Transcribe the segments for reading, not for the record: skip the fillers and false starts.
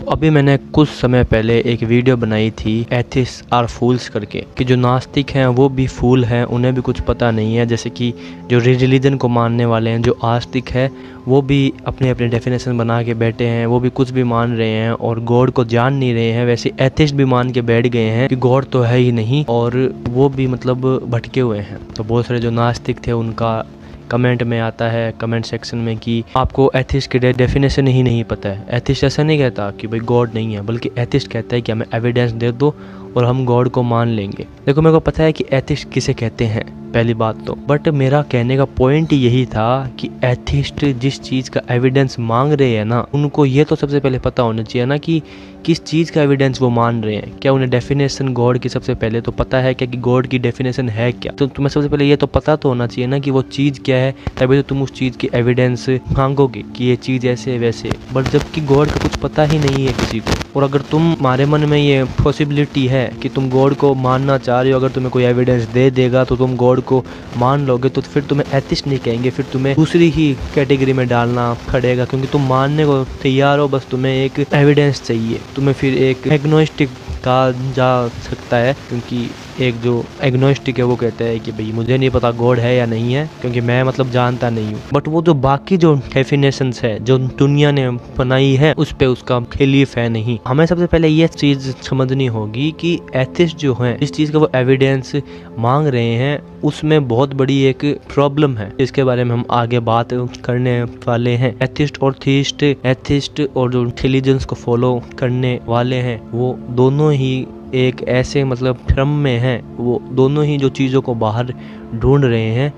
अभी मैंने कुछ समय पहले एक वीडियो बनाई थी एथिस्ट आर फूल्स करके, कि जो नास्तिक हैं वो भी फूल हैं, उन्हें भी कुछ पता नहीं है। जैसे कि जो रिलीजन को मानने वाले हैं, जो आस्तिक है वो भी अपने अपने डेफिनेशन बना के बैठे हैं, वो भी कुछ भी मान रहे हैं और गॉड को जान नहीं रहे हैं। वैसे एथिस्ट भी मान के बैठ गए हैं कि गॉड तो है ही नहीं, और वो भी मतलब भटके हुए हैं। तो बहुत सारे जो नास्तिक थे उनका कमेंट में आता है, कमेंट सेक्शन में, कि आपको एथिस्ट की डेफिनेशन ही नहीं पता है। एथिस्ट ऐसा नहीं कहता कि भाई गॉड नहीं है, बल्कि एथिस्ट कहता है कि हमें एविडेंस दे दो और हम गॉड को मान लेंगे। देखो, मेरे को पता है कि एथिस्ट किसे कहते हैं, पहली बात तो, बट मेरा कहने का पॉइंट यही था कि एथिस्ट जिस चीज़ का एविडेंस मांग रहे हैं ना, उनको ये तो सबसे पहले पता होना चाहिए ना कि किस चीज़ का एविडेंस वो मान रहे हैं। क्या उन्हें डेफिनेशन गॉड की सबसे पहले तो पता है क्या, कि गॉड की डेफिनेशन है क्या? तो तुम्हें सबसे पहले ये तो पता तो होना चाहिए ना कि वो चीज़ क्या है, तभी तो तुम उस चीज़ की एविडेंस मांगोगे कि ये चीज़ ऐसे है वैसे। बट जबकि गॉड का कुछ पता ही नहीं है किसी को, और अगर तुम्हारे मन में ये पॉसिबिलिटी है कि तुम गॉड को मानना चाह रहे हो, अगर तुम्हें कोई एविडेंस दे देगा तो तुम गॉड को मान लोगे, तो फिर तुम्हें एथिस्ट नहीं कहेंगे, फिर तुम्हें दूसरी ही कैटेगरी में डालना पड़ेगा, क्योंकि तुम मानने को तैयार हो, बस तुम्हें एक एविडेंस चाहिए। तुम्हें फिर एक एग्नोस्टिक कहा जा सकता है, क्योंकि एक जो एग्नोस्टिक है वो कहता है कि भाई मुझे नहीं पता गॉड है या नहीं है, क्योंकि मैं मतलब जानता नहीं हूँ। बट वो जो बाकी जो डेफिनेशंस है जो दुनिया ने बनाई है, उस पे उसका बिलीफ है नहीं। हमें सबसे पहले ये चीज़ समझनी होगी कि एथिस्ट जो है, इस चीज़ का वो एविडेंस मांग रहे हैं, उसमें बहुत बड़ी एक प्रॉब्लम है। इसके बारे में हम आगे बात करने वाले हैं। एथिस्ट और थीस्ट, एथिस्ट और जो रिलीजन्स को फॉलो करने वाले हैं, वो दोनों ही एक ऐसे मतलब भ्रम में हैं, वो दोनों ही जो चीज़ों को बाहर ढूंढ रहे हैं,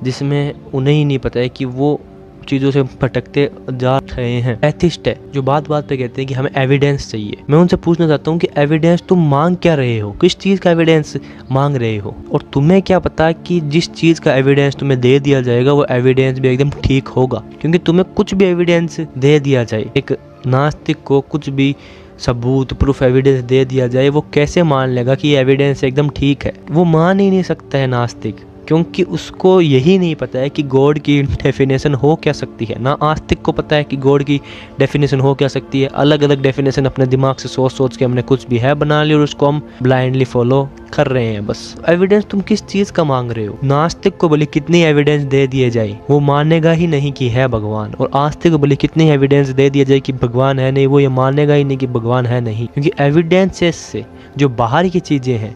जिसमें उन्हें ही नहीं पता है कि वो चीज़ों से भटकते जा रहे हैं। एथिस्ट है जो बात बात पे कहते हैं कि हमें एविडेंस चाहिए। मैं उनसे पूछना चाहता हूँ कि एविडेंस तुम मांग क्या रहे हो, किस चीज़ का एविडेंस मांग रहे हो? और तुम्हें क्या पता कि जिस चीज़ का एविडेंस तुम्हें दे दिया जाएगा वो एविडेंस भी एकदम ठीक होगा? क्योंकि तुम्हें कुछ भी एविडेंस दे दिया जाए, एक नास्तिक को कुछ भी सबूत, प्रूफ, एविडेंस दे दिया जाए, वो कैसे मान लेगा कि ये एविडेंस एकदम ठीक है? वो मान ही नहीं सकता है नास्तिक, क्योंकि उसको यही नहीं पता है कि गॉड की डेफिनेशन हो क्या सकती है। ना आस्तिक को पता है कि गॉड की डेफिनेशन हो क्या सकती है। अलग अलग डेफिनेशन अपने दिमाग से सोच सोच के हमने कुछ भी है बना ली और उसको हम ब्लाइंडली फॉलो कर रहे हैं। बस एविडेंस तुम किस चीज़ का मांग रहे हो? नास्तिक को बोले कितनी एविडेंस दे दिए जाए, वो मानेगा ही नहीं कि है भगवान, और आस्तिक को बोले कितनी एविडेंस दे दिया जाए कि भगवान है नहीं, वो ये मानेगा ही नहीं कि भगवान है नहीं। क्योंकि एविडेंसेस से जो बाहर की चीज़ें हैं,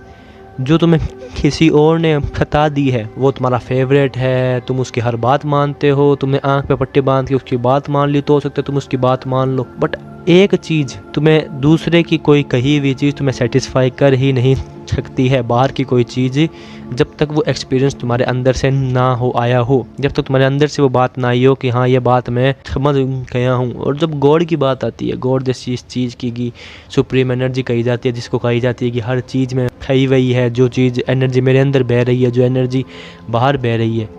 जो तुम्हें किसी और ने बता दी है, वो तुम्हारा फेवरेट है, तुम उसकी हर बात मानते हो, तुमने आंख पे पट्टी बांध के उसकी बात मान ली तो हो सकता है तुम उसकी बात मान लो। बट एक चीज़ तुम्हें, दूसरे की कोई कही हुई चीज़ तुम्हें सेटिस्फाई कर ही नहीं सकती है। बाहर की कोई चीज़ जब तक वो एक्सपीरियंस तुम्हारे अंदर से ना हो आया हो, जब तक तुम्हारे अंदर से वो बात ना आई हो कि हाँ ये बात मैं समझ गया हूँ। और जब गॉड की बात आती है, गॉड जैसी इस चीज़ की सुप्रीम एनर्जी कही जाती है, जिसको कही जाती है कि हर चीज़ में खई हुई है, जो चीज़ एनर्जी मेरे अंदर बह रही है, जो एनर्जी बाहर बह रही है,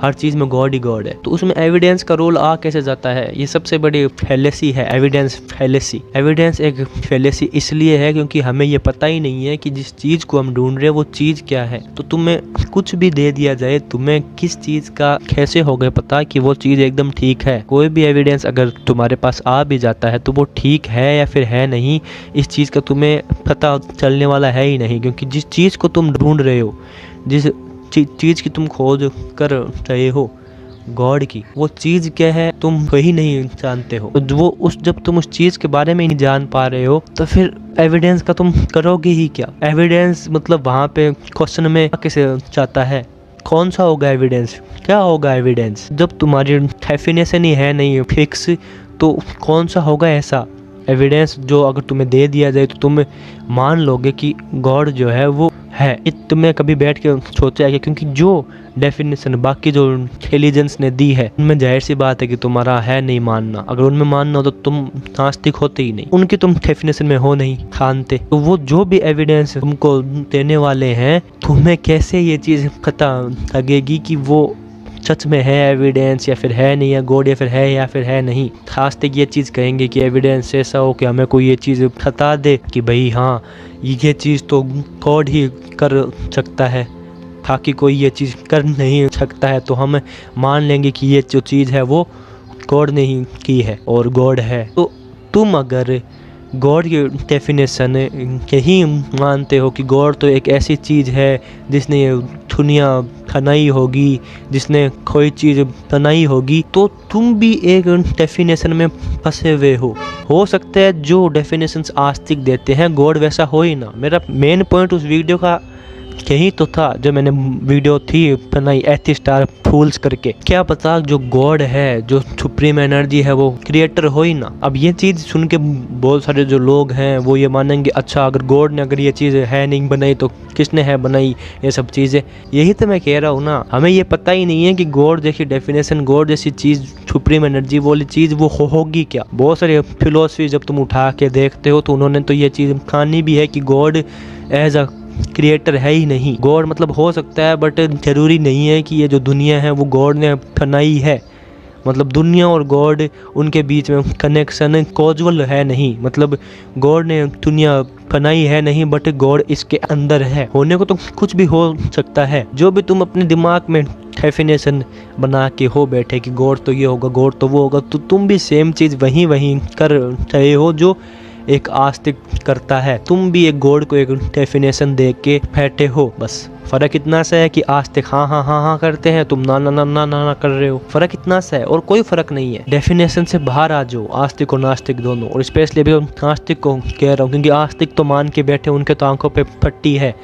हर चीज़ में गॉड ही गॉड है। तो उसमें एविडेंस का रोल आ कैसे जाता है? ये सबसे बड़ी फैलेसी है, एविडेंस फैलेसी। एविडेंस एक फैलेसी इसलिए है क्योंकि हमें ये पता ही नहीं है कि जिस चीज़ को हम ढूंढ रहे हैं वो चीज़ क्या है। तो तुम्हें कुछ भी दे दिया जाए, तुम्हें किस चीज़ का कैसे हो गया पता कि वो चीज़ एकदम ठीक है? कोई भी एविडेंस अगर तुम्हारे पास आ भी जाता है तो वो ठीक है या फिर है नहीं, इस चीज़ का तुम्हें पता चलने वाला है ही नहीं। क्योंकि जिस चीज़ को तुम ढूंढ रहे हो, जिस चीज़ की तुम खोज कर रहे हो, गॉड की, वो चीज़ क्या है तुम वही नहीं जानते हो। जब तुम उस चीज़ के बारे में नहीं जान पा रहे हो, तो फिर एविडेंस का तुम करोगे ही क्या? एविडेंस मतलब वहाँ पे क्वेश्चन में कैसे जाता है, कौन सा होगा एविडेंस, क्या होगा एविडेंस? जब तुम्हारी डेफिनेशन ही है नहीं फिक्स, तो कौन सा होगा ऐसा एविडेंस जो अगर तुम्हें दे दिया जाए तो तुम मान लोगे कि गॉड जो है वो है? ये तुमने कभी बैठ के सोचा है? क्योंकि जो डेफिनेशन बाकी जो रिलीजन्स ने दी है, उनमें जाहिर सी बात है कि तुम्हारा है नहीं मानना। अगर उनमें मानना हो तो तुम नास्तिक होते ही नहीं, उनकी तुम डेफिनेशन में हो नहीं खानते। तो वो जो भी एविडेंस तुमको देने वाले हैं, तुम्हें कैसे ये चीज़ पता लगेगी कि वो सच में है एविडेंस या फिर है नहीं है, गॉड या फिर है नहीं? खास तक ये चीज़ कहेंगे कि एविडेंस ऐसा हो कि हमें कोई ये चीज़ बता दे कि भाई हाँ ये चीज़ तो गॉड ही कर सकता है, ताकि कोई ये चीज़ कर नहीं सकता है तो हम मान लेंगे कि ये जो चीज़ है वो गॉड ने ही की है और गॉड है। तो तुम अगर गॉड की डेफिनेशन यही मानते हो कि गॉड तो एक ऐसी चीज़ है जिसने दुनिया बनाई होगी, जिसने कोई चीज़ बनाई होगी, तो तुम भी एक डेफिनेशन में फंसे हुए हो सकता है जो डेफिनेशंस आस्तिक देते हैं गॉड वैसा हो ही ना। मेरा मेन पॉइंट उस वीडियो का यही तो था जो मैंने वीडियो थी बनाई एथिस्ट आर फूल्स करके। क्या पता जो गॉड है, जो सुप्रीम एनर्जी है, वो क्रिएटर हो ही ना। अब ये चीज़ सुन के बहुत सारे जो लोग हैं वो ये मानेंगे अच्छा अगर गॉड ने अगर ये चीज़ है नहीं बनाई तो किसने है बनाई ये सब चीज़ें। यही तो मैं कह रहा हूँ ना, हमें ये पता ही नहीं है कि गॉड जैसी डेफिनेशन, गॉड जैसी चीज़, सुप्रीम एनर्जी वाली चीज़ वो होगी क्या। बहुत सारे फिलोसफी जब तुम उठा के देखते हो तो उन्होंने तो ये चीज़ ठानी भी है कि गॉड एज अ क्रिएटर है ही नहीं। गॉड मतलब हो सकता है बट जरूरी नहीं है कि ये जो दुनिया है वो गॉड ने बनाई है। मतलब दुनिया और गॉड उनके बीच में कनेक्शन कॉजुअल है नहीं। मतलब गॉड ने दुनिया बनाई है नहीं बट गॉड इसके अंदर है। होने को तो कुछ भी हो सकता है। जो भी तुम अपने दिमाग में डेफिनेशन बना के हो बैठे कि गॉड तो ये होगा, गॉड तो वो होगा, तो तुम भी सेम चीज़ वहीं कर रहे हो जो एक आस्तिक करता है। तुम भी एक गॉड को एक डेफिनेशन दे के बैठे हो। बस फ़र्क इतना सा है कि आस्तिक हाँ करते हैं, तुम ना कर रहे हो। फ़र्क इतना सा है और कोई फ़र्क नहीं है। डेफिनेशन से बाहर आ जाओ, आस्तिक और नास्तिक दोनों। और स्पेशली अभी आस्तिक को कह रहा हूँ क्योंकि आस्तिक तो मान के बैठे, उनके तो आंखों पे पट्टी है।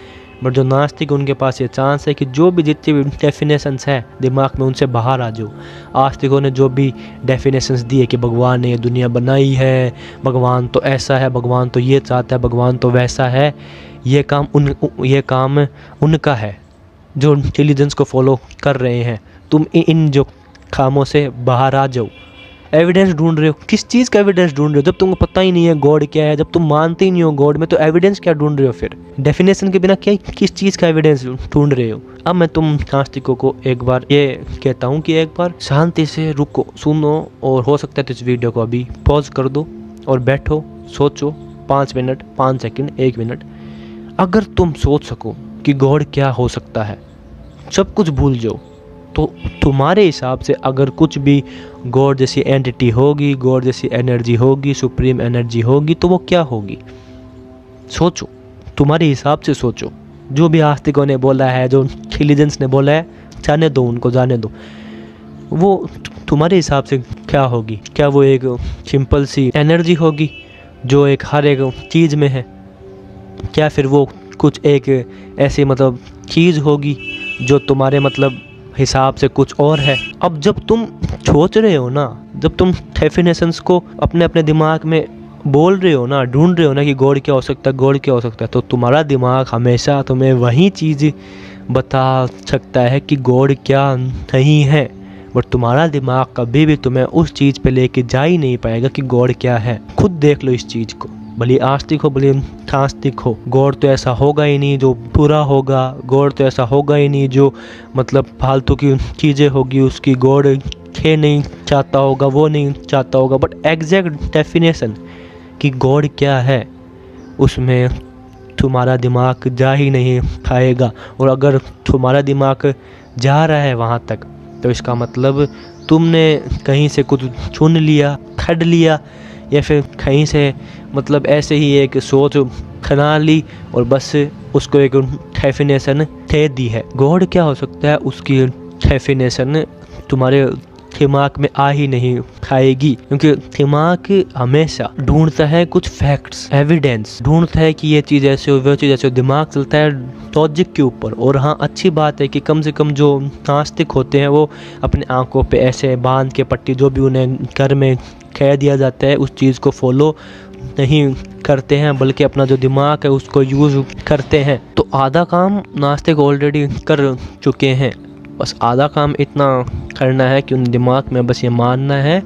बट जो नास्तिक उनके पास ये चांस है कि जो भी जितनी भी डेफिनेशंस है दिमाग में उनसे बाहर आ जाओ। आस्तिकों ने जो भी डेफिनेशंस दी है कि भगवान ने ये दुनिया बनाई है, भगवान तो ऐसा है, भगवान तो ये चाहता है, भगवान तो वैसा है, ये काम उनका है जो इंटेलिजेंस को फॉलो कर रहे हैं। तुम इन जो कामों से बाहर आ जाओ। एविडेंस ढूंढ रहे हो, किस चीज़ का एविडेंस ढूंढ रहे हो? जब तुमको पता ही नहीं है गॉड क्या है, जब तुम मानते ही नहीं हो गॉड में, तो एविडेंस क्या ढूंढ रहे हो फिर? डेफिनेशन के बिना क्या किस चीज़ का एविडेंस ढूंढ रहे हो? अब मैं तुम नास्तिकों को एक बार ये कहता हूँ कि एक बार शांति से रुको, सुनो, और हो सकता है तो इस वीडियो को अभी पॉज कर दो और बैठो, सोचो 5 मिनट, 5 सेकंड, 1 मिनट। अगर तुम सोच सको कि गॉड क्या हो सकता है, सब कुछ भूल जाओ, तो तुम्हारे हिसाब से अगर कुछ भी गॉड जैसी एंटिटी होगी, गॉड जैसी एनर्जी होगी, सुप्रीम एनर्जी होगी, तो वो क्या होगी? सोचो, तुम्हारे हिसाब से सोचो। जो भी आस्तिकों ने बोला है, जो इंटेलिजेंस ने बोला है, जाने दो उनको, जाने दो। वो तुम्हारे हिसाब से क्या होगी? क्या वो एक सिंपल सी एनर्जी होगी जो एक हर एक चीज़ में है? क्या फिर वो कुछ एक ऐसी मतलब चीज़ होगी जो तुम्हारे मतलब हिसाब से कुछ और है? अब जब तुम सोच रहे हो ना, जब तुम डेफिनेशंस को अपने अपने दिमाग में बोल रहे हो ना, ढूंढ रहे हो ना कि गॉड क्या हो सकता है, गॉड क्या हो सकता है, तो तुम्हारा दिमाग हमेशा तुम्हें वही चीज़ बता सकता है कि गॉड क्या नहीं है। बट तुम्हारा दिमाग कभी भी तुम्हें उस चीज़ पे लेके जा ही नहीं पाएगा कि गॉड क्या है। खुद देख लो इस चीज़ को, भले आस्तिक हो भले नास्तिक हो। गॉड तो ऐसा होगा ही नहीं जो बुरा होगा, गॉड तो ऐसा होगा ही नहीं जो मतलब फालतू की चीज़ें होगी उसकी। गॉड खे नहीं चाहता होगा, वो नहीं चाहता होगा। बट एग्जैक्ट डेफिनेशन कि गॉड क्या है उसमें तुम्हारा दिमाग जा ही नहीं पाएगा। और अगर तुम्हारा दिमाग जा रहा है वहाँ तक, तो इसका मतलब तुमने कहीं से कुछ चुन लिया, खड़ लिया, या फिर कहीं से मतलब ऐसे ही एक सोच बना ली और बस उसको एक डेफिनेशन दे दी है। गॉड क्या हो सकता है उसकी डेफिनेशन तुम्हारे दिमाग में आ ही नहीं खाएगी, क्योंकि दिमाग हमेशा ढूंढता है कुछ फैक्ट्स, एविडेंस ढूंढता है कि ये चीज़ ऐसे हो, वो चीज़ ऐसे हो। दिमाग चलता है लॉजिक के ऊपर। और हाँ, अच्छी बात है कि कम से कम जो नास्तिक होते हैं वो अपने आंखों पे ऐसे बांध के पट्टी, जो भी उन्हें घर में कह दिया जाता है, उस चीज़ को फॉलो नहीं करते हैं, बल्कि अपना जो दिमाग है उसको यूज़ करते हैं। तो आधा काम नास्तिक ऑलरेडी कर चुके हैं। बस आधा काम इतना करना है कि उन दिमाग में बस ये मानना है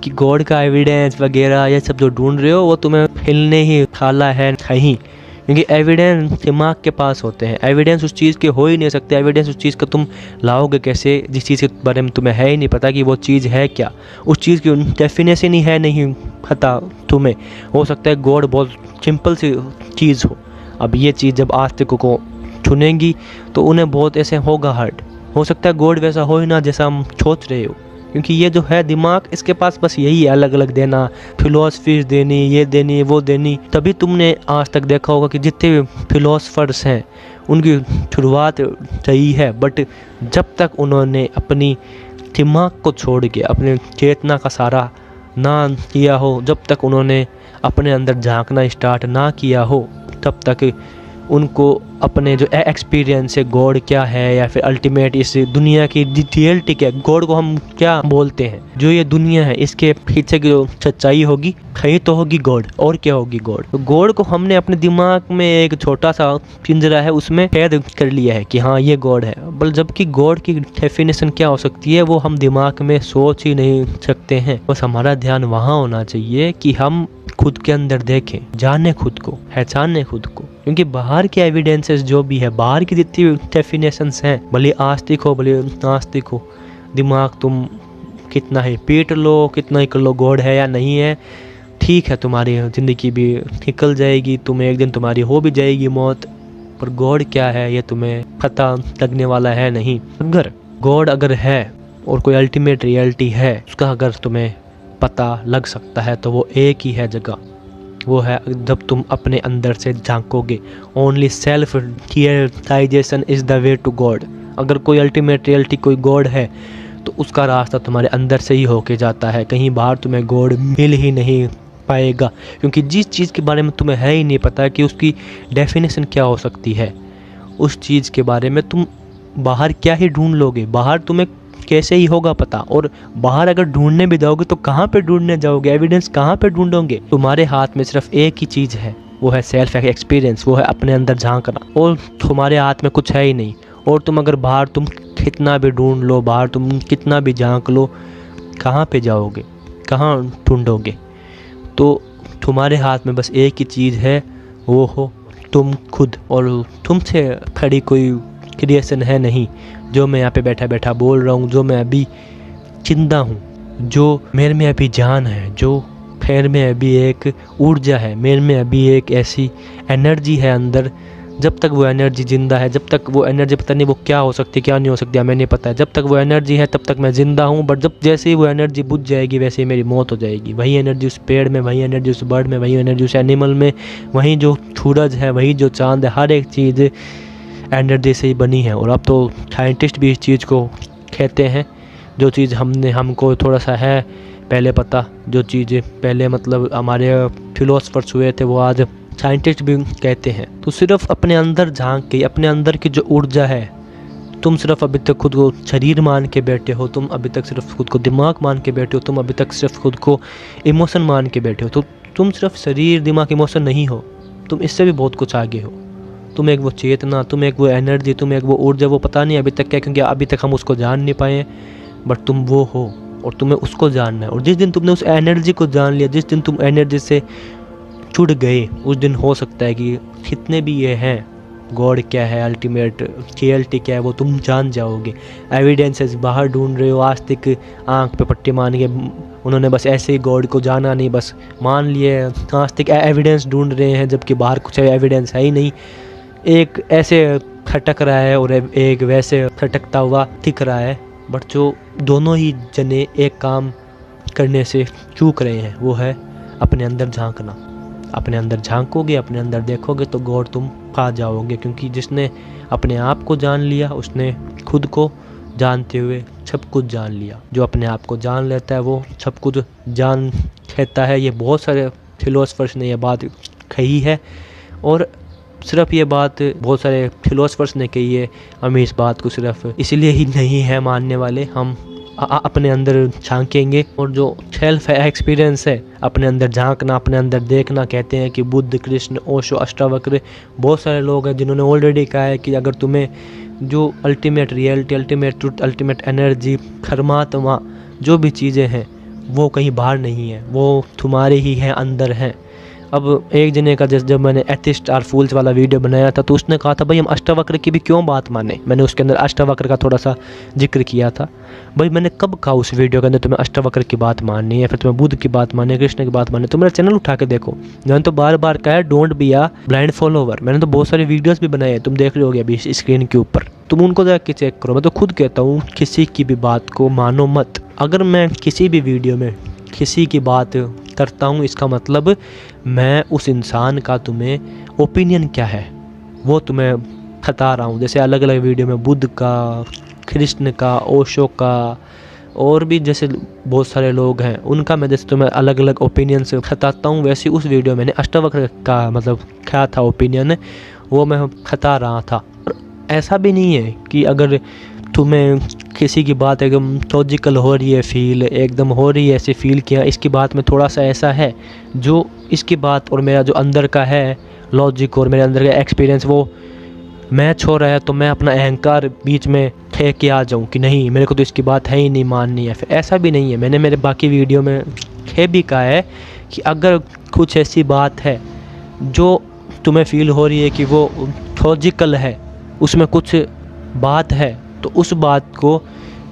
कि गॉड का एविडेंस वगैरह ये सब जो ढूंढ रहे हो वो तुम्हें हिलने ही खाला है कहीं, क्योंकि एविडेंस दिमाग के पास होते हैं। एविडेंस उस चीज़ के हो ही नहीं सकते। एविडेंस उस चीज़ का तुम लाओगे कैसे जिस चीज़ के बारे में तुम्हें है ही नहीं पता कि वो चीज़ है क्या। उस चीज़ की डेफिनेशन ही है नहीं पता तुम्हें। हो सकता है गॉड बहुत सिंपल सी चीज़ हो। अब ये चीज़ जब आस्तिकों को चुनेंगी तो उन्हें बहुत ऐसे होगा हर्ट। हो सकता है गॉड वैसा हो ही ना जैसा हम सोच रहे हो, क्योंकि ये जो है दिमाग, इसके पास बस यही है, अलग अलग देना, फिलोसफीज देनी, ये देनी, वो देनी। तभी तुमने आज तक देखा होगा कि जितने भी फिलोसफर्स हैं उनकी शुरुआत सही है, बट जब तक उन्होंने अपनी दिमाग को छोड़ के अपने चेतना का सहारा ना किया हो, जब तक उन्होंने अपने अंदर झांकना स्टार्ट ना किया हो, तब तक उनको अपने जो एक्सपीरियंस है, गॉड क्या है या फिर अल्टीमेट इस दुनिया की रियलिटी क्या है, गॉड को हम क्या बोलते हैं, जो ये दुनिया है इसके पीछे की जो सच्चाई होगी, कहीं तो होगी गॉड, और क्या होगी गॉड। तो गॉड को हमने अपने दिमाग में एक छोटा सा पिंजरा है उसमें कैद कर लिया है कि हाँ ये गॉड है, बल जबकि गॉड की डेफिनेशन क्या हो सकती है वो हम दिमाग में सोच ही नहीं सकते हैं। बस हमारा ध्यान वहाँ होना चाहिए कि हम खुद के अंदर देखें, जाने खुद को, पहचाने खुद को, क्योंकि बाहर के एविडेंसेस जो भी है, बाहर की जितनी डेफिनेशंस हैं, भले आस्तिक हो भले नास्तिक हो, दिमाग तुम कितना ही पीट लो, कितना ही कर लो गॉड है या नहीं है, ठीक है तुम्हारी ज़िंदगी भी निकल जाएगी, तुम्हें एक दिन तुम्हारी हो भी जाएगी मौत, पर गॉड क्या है ये तुम्हें पता लगने वाला है नहीं। अगर गॉड अगर है और कोई अल्टीमेट रियलिटी है उसका अगर तुम्हें पता लग सकता है तो वो एक ही है जगह, वो है जब तुम अपने अंदर से झांकोगे। Only self realization is the way to God. अगर कोई अल्टीमेट रियलिटी कोई गॉड है तो उसका रास्ता तुम्हारे अंदर से ही होके जाता है, कहीं बाहर तुम्हें गॉड मिल ही नहीं पाएगा, क्योंकि जिस चीज़ के बारे में तुम्हें है ही नहीं पता कि उसकी डेफिनेशन क्या हो सकती है, उस चीज़ के बारे में तुम बाहर क्या ही ढूंढ लोगे, बाहर तुम्हें कैसे ही होगा पता। और बाहर अगर ढूंढने भी जाओगे तो कहाँ पे ढूंढने जाओगे, एविडेंस कहाँ पे ढूंढोगे। तुम्हारे हाथ में सिर्फ एक ही चीज़ है, वो है सेल्फ एक्सपीरियंस, वो है अपने अंदर झांकना, और तुम्हारे हाथ में कुछ है ही नहीं। और तुम अगर बाहर तुम कितना भी ढूंढ लो, बाहर तुम कितना भी झांक लो, कहाँ पे जाओगे, कहाँ ढूंढोगे। तो तुम्हारे हाथ में बस एक ही चीज़ है, वो हो तुम खुद, और तुमसे खड़ी कोई क्रिएशन है नहीं। जो मैं यहाँ पे बैठा बैठा बोल रहा हूँ, जो मैं अभी जिंदा हूँ, जो मेरे में अभी जान है, जो मेरे में अभी एक ऊर्जा है, मेरे में अभी एक ऐसी एनर्जी है अंदर, जब तक वो एनर्जी जिंदा है, जब तक वो एनर्जी पता नहीं वो क्या हो सकती है क्या नहीं हो सकती हमें नहीं पता है, जब तक वो एनर्जी है तब तक मैं ज़िंदा हूँ। बट जब जैसे ही वो एनर्जी बुझ जाएगी वैसे ही मेरी मौत हो जाएगी। वही एनर्जी उस पेड़ में, वही एनर्जी उस बर्ड में, वही एनर्जी उस एनिमल में, वही जो सूरज है, वही जो चाँद है, हर एक चीज़ एनर्जी से ही बनी है। और अब तो साइंटिस्ट भी इस चीज़ को कहते हैं, जो चीज़ हमको थोड़ा सा है पहले पता, जो चीज़ पहले मतलब हमारे फिलोसफर्स हुए थे वो आज साइंटिस्ट भी कहते हैं। तो सिर्फ अपने अंदर झांक के, अपने अंदर की जो ऊर्जा है, तुम सिर्फ अभी तक खुद को शरीर मान के बैठे हो, तुम अभी तक सिर्फ खुद को दिमाग मान के बैठे हो, तुम अभी तक सिर्फ खुद को इमोशन मान के बैठे हो। तो तुम सिर्फ शरीर दिमाग इमोशन नहीं हो, तुम इससे भी बहुत कुछ आगे हो। तुम एक वो चेतना, तुम एक वो एनर्जी, तुम एक वो ऊर्जा, वो पता नहीं अभी तक क्या, क्योंकि अभी तक हम उसको जान नहीं पाए, बट तुम वो हो और तुम्हें उसको जानना है। और जिस दिन तुमने उस एनर्जी को जान लिया, जिस दिन तुम एनर्जी से जुड़ गए, उस दिन हो सकता है कि कितने भी ये हैं, गॉड क्या है, अल्टीमेट रियलिटी क्या है, वो तुम जान जाओगे। एविडेंसेस बाहर ढूंढ रहे हो, आस्तिक आंख पे पट्टी मान के उन्होंने बस ऐसे ही गॉड को जाना नहीं, बस मान लिए, आस्तिक एविडेंस ढूंढ रहे हैं जबकि बाहर कुछ एविडेंस है ही नहीं। एक ऐसे खटक रहा है और एक वैसे खटकता हुआ दिख रहा है, बट जो दोनों ही जने एक काम करने से चूक रहे हैं, वो है अपने अंदर झांकना। अपने अंदर झांकोगे, अपने अंदर देखोगे तो गॉड तुम पा जाओगे, क्योंकि जिसने अपने आप को जान लिया उसने खुद को जानते हुए सब कुछ जान लिया। जो अपने आप को जान लेता है वो सब कुछ जान लेता है। ये बहुत सारे फिलोसफर्स ने ये बात कही है, और सिर्फ ये बात बहुत सारे फिलोसफर्स ने कही है। हम इस बात को सिर्फ इसलिए ही नहीं है मानने वाले, हम अपने अंदर झांकेंगे। और जो सेल्फ एक्सपीरियंस है, अपने अंदर झांकना, अपने अंदर देखना, कहते हैं कि बुद्ध, कृष्ण, ओशो, अष्टावक्र, बहुत सारे लोग हैं जिन्होंने ऑलरेडी कहा है कि अगर तुम्हें जो ultimate reality, ultimate truth, ultimate energy, परमात्मा, जो भी चीज़ें हैं वो कहीं बाहर नहीं है, वो तुम्हारे ही हैं, अंदर हैं। अब एक जने का जब मैंने एथिस्ट और फूल्स वाला वीडियो बनाया था तो उसने कहा था भाई हम अष्टावक्र की भी क्यों बात माने। मैंने उसके अंदर अष्टावक्र का थोड़ा सा जिक्र किया था। भाई मैंने कब कहा उस वीडियो के अंदर तुम्हें अष्टावक्र की बात माननी है, फिर तुम्हें बुद्ध की बात माननी है, कृष्ण की बात माननी है। तो मेरा चैनल उठा के देखो, मैंने तो बार बार कहा है don't be a blind follower. मैंने तो बहुत सारे वीडियोज़ भी बनाए हैं, तुम देख रहे होगे अभी स्क्रीन के ऊपर, तुम उनको जाके चेक करो। मैं तो खुद कहता हूँ किसी की भी बात को मानो मत, अगर मैं किसी भी वीडियो में किसी की बात करता हूँ, इसका मतलब मैं उस इंसान का तुम्हें ओपिनियन क्या है वो तुम्हें बता रहा हूँ। जैसे अलग अलग वीडियो में बुद्ध का, कृष्ण का, ओशो का और भी जैसे बहुत सारे लोग हैं उनका मैं जैसे तुम्हें अलग अलग ओपिनियन से बताता हूँ, वैसे उस वीडियो मैंने अष्टावक्र का मतलब क्या था ओपिनियन वो मैं बता रहा था। और ऐसा भी नहीं है कि अगर तुम्हें किसी की बात एकदम लॉजिकल हो रही है, फील एकदम हो रही है ऐसे फील किया इसकी बात में थोड़ा सा ऐसा है जो इसकी बात और मेरा जो अंदर का है लॉजिक और मेरे अंदर का एक्सपीरियंस वो मैच हो रहा है, तो मैं अपना अहंकार बीच में फेंक के आ जाऊं कि नहीं मेरे को तो इसकी बात है ही नहीं माननी है। फिर ऐसा भी नहीं है, मैंने मेरे बाकी वीडियो में भी कहा है कि अगर कुछ ऐसी बात है जो तुम्हें फील हो रही है कि वो लॉजिकल है, उसमें कुछ बात है, तो उस बात को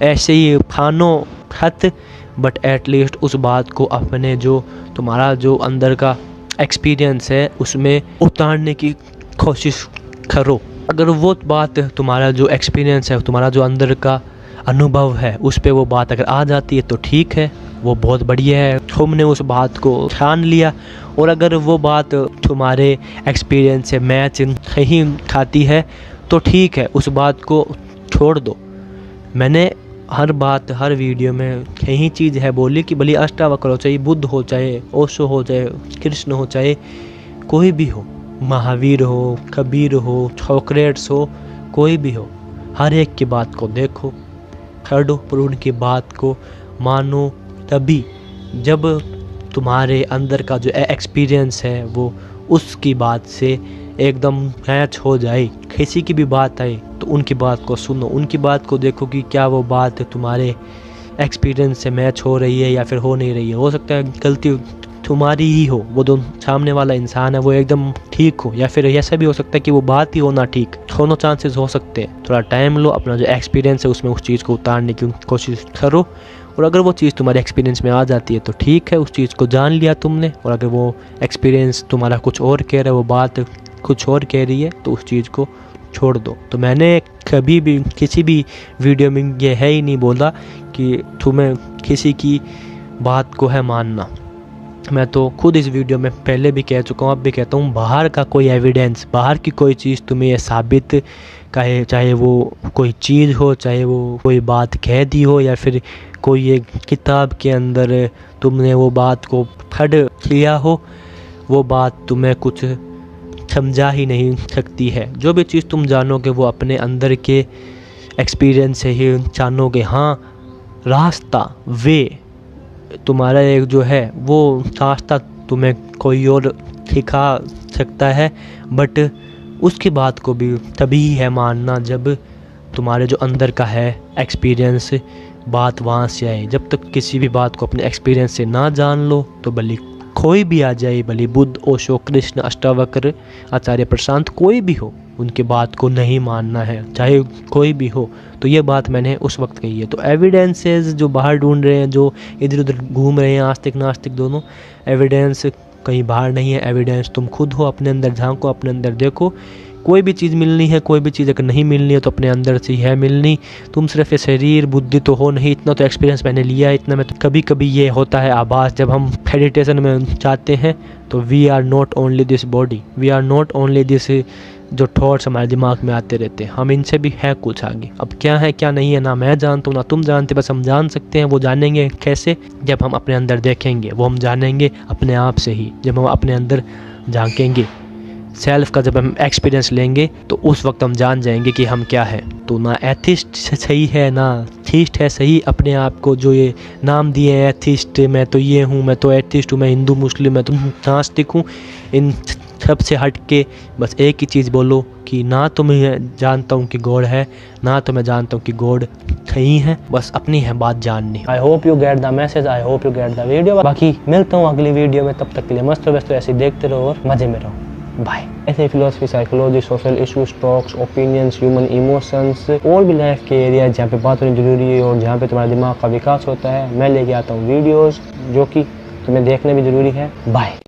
ऐसे ही खानो खत बट एटलीस्ट उस बात को अपने जो तुम्हारा जो अंदर का एक्सपीरियंस है उसमें उतारने की कोशिश करो। अगर वो बात तुम्हारा जो एक्सपीरियंस है, तुम्हारा जो अंदर का अनुभव है, उस पे वो बात अगर आ जाती है तो ठीक है, वो बहुत बढ़िया है, तुमने उस बात को ठान लिया। और अगर वो बात तुम्हारे एक्सपीरियंस से मैच नहीं खाती है तो ठीक है, उस बात को छोड़ दो। मैंने हर बात हर वीडियो में यही चीज़ है बोली कि भले अष्टावक्र हो, चाहे बुद्ध हो, चाहे ओशो हो, चाहे कृष्ण हो, चाहे कोई भी हो, महावीर हो, कबीर हो, सोक्रेटिस हो, कोई भी हो, हर एक की बात को देखो, पढ़ो और उनकी बात को मानो। तभी जब तुम्हारे अंदर का जो एक्सपीरियंस है वो उसकी बात से एकदम मैच हो जाए, किसी की भी बात आए तो उनकी बात को सुनो, उनकी बात को देखो कि क्या वो बात तुम्हारे एक्सपीरियंस से मैच हो रही है या फिर हो नहीं रही है। हो सकता है गलती तुम्हारी ही हो, वो जो सामने वाला इंसान है वो एकदम ठीक हो, या फिर ऐसा भी हो सकता है कि वो बात ही हो ना ठीक, दोनों चांसेस हो सकते हैं। थोड़ा टाइम लो, अपना जो एक्सपीरियंस है उसमें उस चीज़ को उतारने की कोशिश करो, और अगर वो चीज़ तुम्हारे एक्सपीरियंस में आ जाती है तो ठीक है, उस चीज़ को जान लिया तुमने। और अगर वो एक्सपीरियंस तुम्हारा कुछ और कह रहा है, वो बात कुछ और कह रही है, तो उस चीज़ को छोड़ दो। तो मैंने कभी भी किसी भी वीडियो में ये है ही नहीं बोला कि तुम्हें किसी की बात को है मानना। मैं तो खुद इस वीडियो में पहले भी कह चुका हूँ, अब भी कहता हूँ, बाहर का कोई एविडेंस, बाहर की कोई चीज़ तुम्हें ये साबित कहे, चाहे वो कोई चीज़ हो, चाहे वो कोई बात कह दी हो, या फिर कोई एक किताब के अंदर तुमने वो बात को पढ़ लिया हो, वो बात तुम्हें कुछ समझा ही नहीं सकती है। जो भी चीज़ तुम जानोगे वो अपने अंदर के एक्सपीरियंस से ही जानोगे। हाँ, रास्ता वे तुम्हारा एक जो है वो रास्ता तुम्हें कोई और सिखा सकता है, बट उसकी बात को भी तभी है मानना जब तुम्हारे जो अंदर का है एक्सपीरियंस बात वहाँ से आए। जब तक किसी भी बात को अपने एक्सपीरियंस से ना जान लो तो भले कोई भी आ जाए, भले बुद्ध, ओशो, कृष्ण, अष्टावक्र, आचार्य प्रशांत, कोई भी हो, उनके बात को नहीं मानना है, चाहे कोई भी हो। तो ये बात मैंने उस वक्त कही है। तो एविडेंसेस जो बाहर ढूंढ रहे हैं, जो इधर उधर घूम रहे हैं, आस्तिक नास्तिक दोनों, एविडेंस कहीं बाहर नहीं है, एविडेंस तुम खुद हो, अपने अंदर झांको, अपने अंदर देखो। कोई भी चीज़ मिलनी है, कोई भी चीज़ अगर नहीं मिलनी है तो अपने अंदर से ही है मिलनी। तुम सिर्फ ये शरीर बुद्धि तो हो नहीं, इतना तो एक्सपीरियंस मैंने लिया है, इतना में तो कभी कभी ये होता है आभास, जब हम मेडिटेशन में जाते हैं तो we are not only this body, we are not only this, जो थॉट्स हमारे दिमाग में आते रहते हैं, हम इनसे भी है कुछ आगे। अब क्या है क्या नहीं है ना मैं जानता हूँ ना तुम जानते, बस हम जान सकते हैं। वो जानेंगे कैसे? जब हम अपने अंदर देखेंगे। वो हम जानेंगे अपने आप से ही, जब हम अपने अंदर झांकेंगे, सेल्फ का जब हम एक्सपीरियंस लेंगे तो उस वक्त हम जान जाएंगे कि हम क्या हैं। तो ना एथिस्ट सही है ना थीस्ट है सही। अपने आप को जो ये नाम दिए हैं एथिस्ट, मैं तो ये हूँ, मैं तो एथिस्ट हूँ, मैं हिंदू मुस्लिम, मैं तो नास्तिक हूँ, इन सब से हट के बस एक ही चीज़ बोलो कि ना तो मैं जानता हूँ कि गॉड है, ना तो मैं जानता हूँ कि गॉड कहीं है। बस अपनी है बात जाननी। I hope you get the message, I hope you get the video. बाकी मिलता हूँ अगली वीडियो में, तब तक के लिए मस्त व्यस्त ऐसे देखते रहो और मज़े में रहो। बाय। ऐसे philosophy, psychology, social issues, talks, opinions, human emotions और भी लाइफ के एरिया जहाँ पे बात होनी जरूरी है और जहाँ पे तुम्हारे दिमाग का विकास होता है, मैं लेके आता हूँ वीडियोस जो कि तुम्हें देखने भी जरूरी है। बाय।